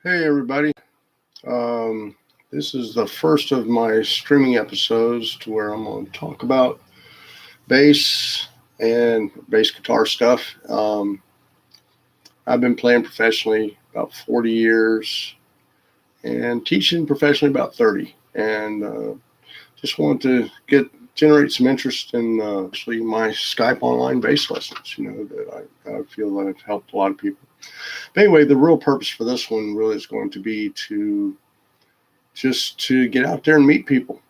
Hey, everybody. Um, this is the first of my streaming episodes to where I'm going to talk about bass and bass guitar stuff. I've been playing professionally about 40 years and teaching professionally about 30. And just wanted to generate some interest in actually my Skype online bass lessons, that I feel that I've helped a lot of people. But anyway, the real purpose for this one really is going to be to get out there and meet people,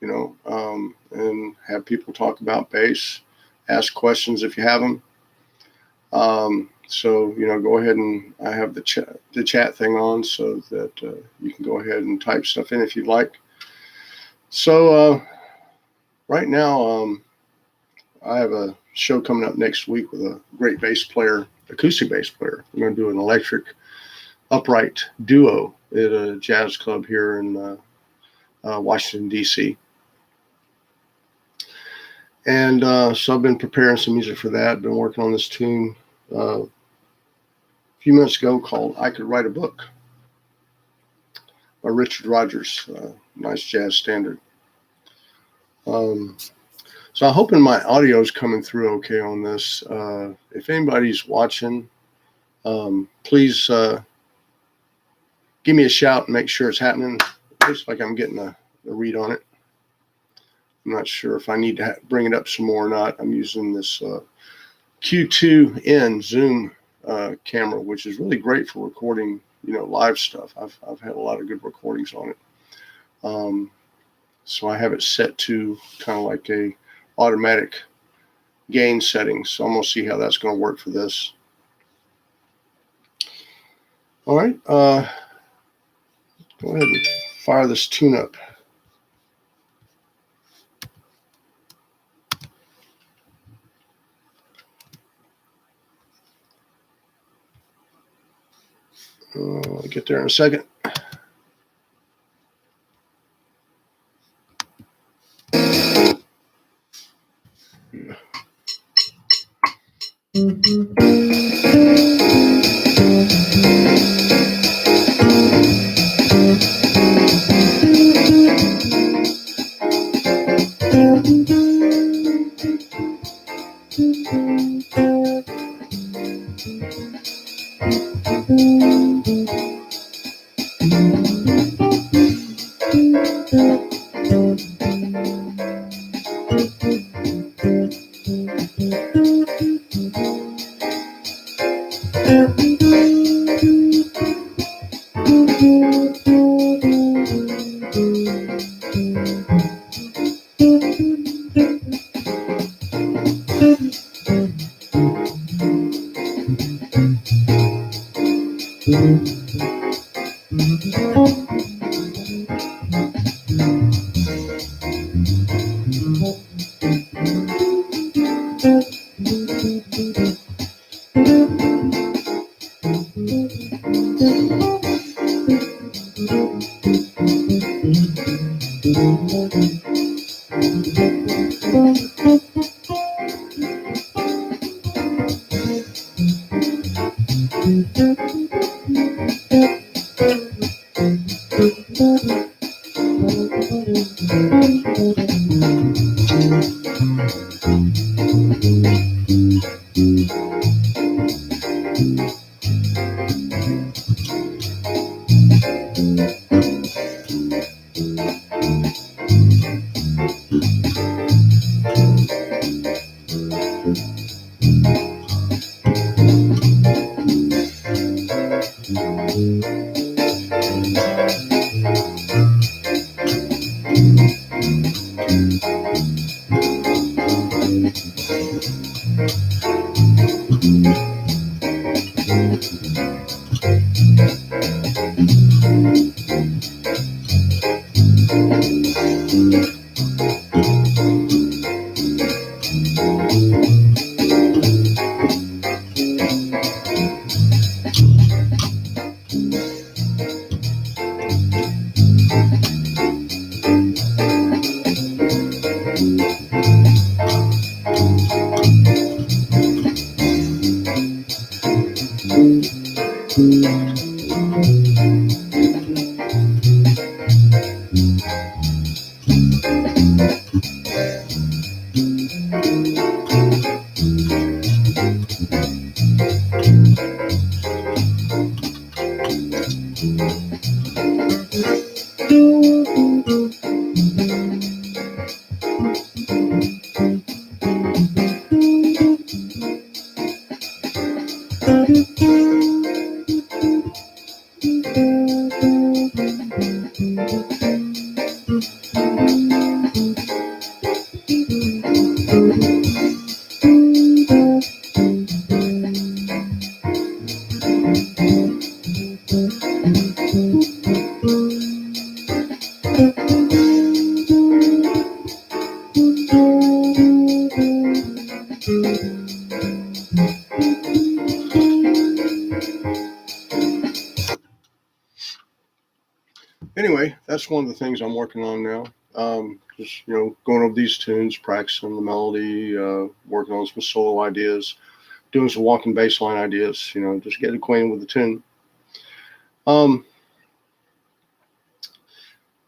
and have people talk about bass, ask questions if you have them. So, go ahead, and I have the chat thing on so that you can go ahead and type stuff in if you'd like. So right now, I have a show coming up next week with a great bass player, acoustic bass player. We're going to do an electric upright duo at a jazz club here in Washington, D.C. And so I've been preparing some music for that. Been working on this tune a few minutes ago called I Could Write a Book by Richard Rodgers, nice jazz standard. So I'm hoping my audio is coming through okay on this. If anybody's watching, please give me a shout and make sure it's happening. It looks like I'm getting a read on it. I'm not sure if I need to bring it up some more or not. I'm using this Q2N Zoom camera, which is really great for recording, live stuff. I've had a lot of good recordings on it. So I have it set to kind of like a automatic gain setting. So I'm going to see how that's going to work for this. All right. Go ahead and fire this tune up. I'll get there in a second. Anyway, that's one of the things I'm working on now. Just going over these tunes, practicing the melody, working on some solo ideas, doing some walking bass line ideas. Just getting acquainted with the tune.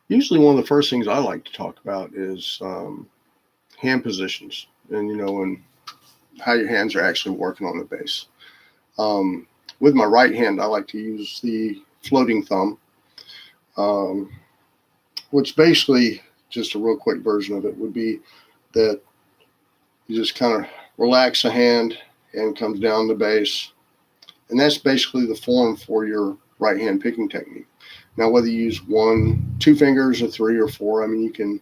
Usually, one of the first things I like to talk about is hand positions, and how your hands are actually working on the bass. With my right hand, I like to use the floating thumb. Which basically, just a real quick version of it would be that you just kind of relax the hand and comes down the bass. And that's basically the form for your right hand picking technique. Now, whether you use 1, 2 fingers or 3 or 4, I mean, you can,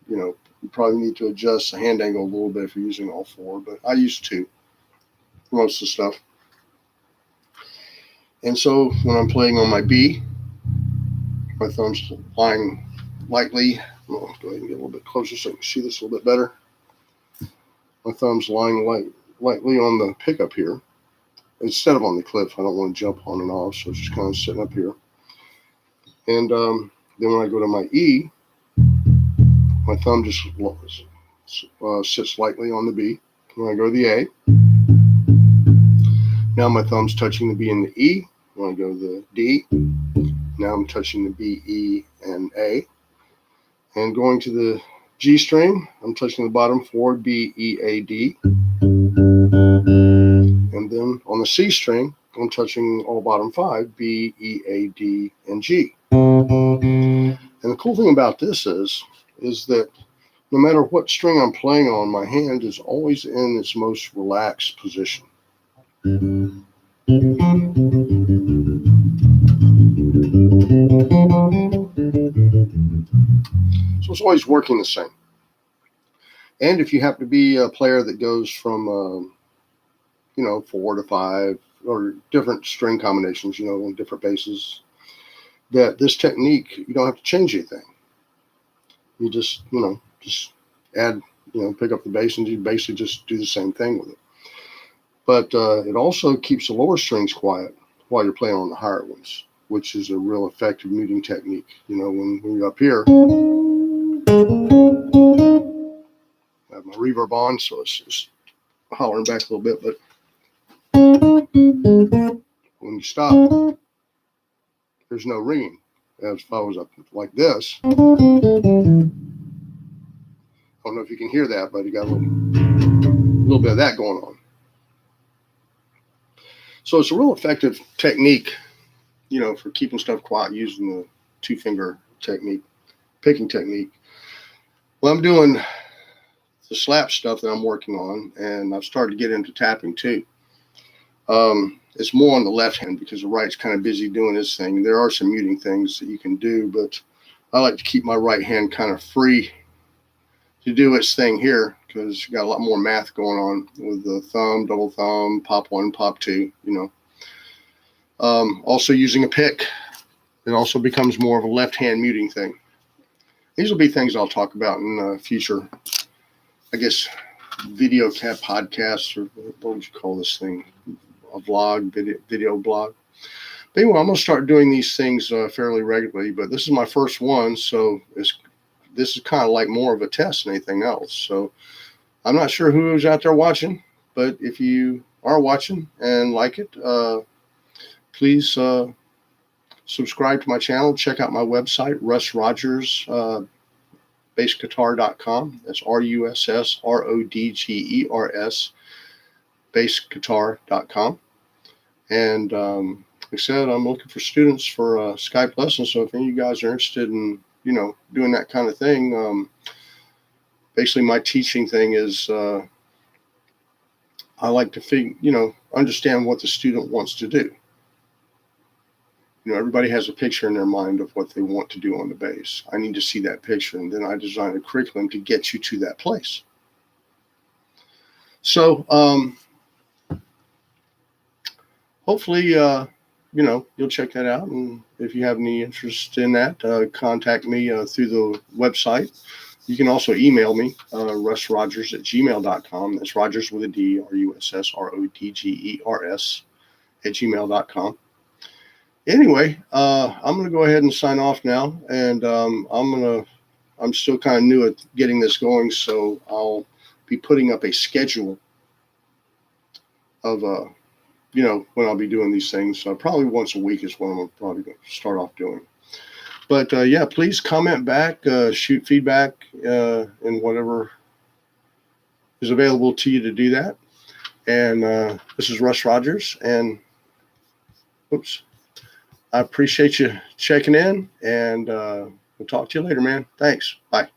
you probably need to adjust the hand angle a little bit if you're using all 4, but I use 2 for most of the stuff. And so when I'm playing on my B, my thumb's lying lightly. I'll go ahead and get a little bit closer so you can see this a little bit better. My thumb's lying lightly on the pickup here instead of on the cliff. I don't want to jump on and off, so it's just kind of sitting up here. And then when I go to my E, my thumb just sits lightly on the B. When I go to the A, now my thumb's touching the B and the E. When I go to the D, now I'm touching the B, E, and A. And going to the G string, I'm touching the bottom 4, B, E, A, D. And then on the C string, I'm touching all bottom 5, B, E, A, D, and G. And the cool thing about this is that no matter what string I'm playing on, my hand is always in its most relaxed position. So it's always working the same. And if you happen to be a player that goes from, 4 to 5 or different string combinations, on different basses, that this technique, you don't have to change anything. You just add, pick up the bass and you basically just do the same thing with it. But it also keeps the lower strings quiet while you're playing on the higher ones, which is a real effective muting technique. When you're up here, I have my reverb on, so it's just hollering back a little bit. But when you stop, there's no ringing. As if I was up like this, I don't know if you can hear that, but you got a little bit of that going on. So it's a real effective technique, for keeping stuff quiet using the 2-finger technique, picking technique. Well, I'm doing the slap stuff that I'm working on, and I've started to get into tapping too. It's more on the left hand because the right's kind of busy doing its thing. There are some muting things that you can do, but I like to keep my right hand kind of free to do its thing here because you got a lot more math going on with the thumb, double thumb, pop 1, pop 2, Also using a pick, it also becomes more of a left hand muting thing. These will be things I'll talk about in future, I guess, video podcasts, or what would you call this thing? A vlog, video blog. But anyway, I'm going to start doing these things fairly regularly, but this is my first one, so this is kind of like more of a test than anything else. So I'm not sure who's out there watching, but if you are watching and like it, please subscribe to my channel. Check out my website, Russ Rogers, bassguitar.com. That's RussRodgers bassguitar.com. And like I said, I'm looking for students for Skype lessons. So if any of you guys are interested in, doing that kind of thing, basically my teaching thing is I like to understand what the student wants to do. Everybody has a picture in their mind of what they want to do on the bass. I need to see that picture, and then I design a curriculum to get you to that place. So hopefully, you'll check that out. And if you have any interest in that, contact me through the website. You can also email me, russrodgers@gmail.com. That's Rogers with a D, RUSSRODGERS @gmail.com. Anyway, I'm going to go ahead and sign off now. And I'm still kind of new at getting this going, so I'll be putting up a schedule of when I'll be doing these things. Probably once a week is what I'm probably going to start off doing. But please comment back, shoot feedback, and whatever is available to you to do that. And this is Russ Rogers, and I appreciate you checking in, and we'll talk to you later, man. Thanks. Bye.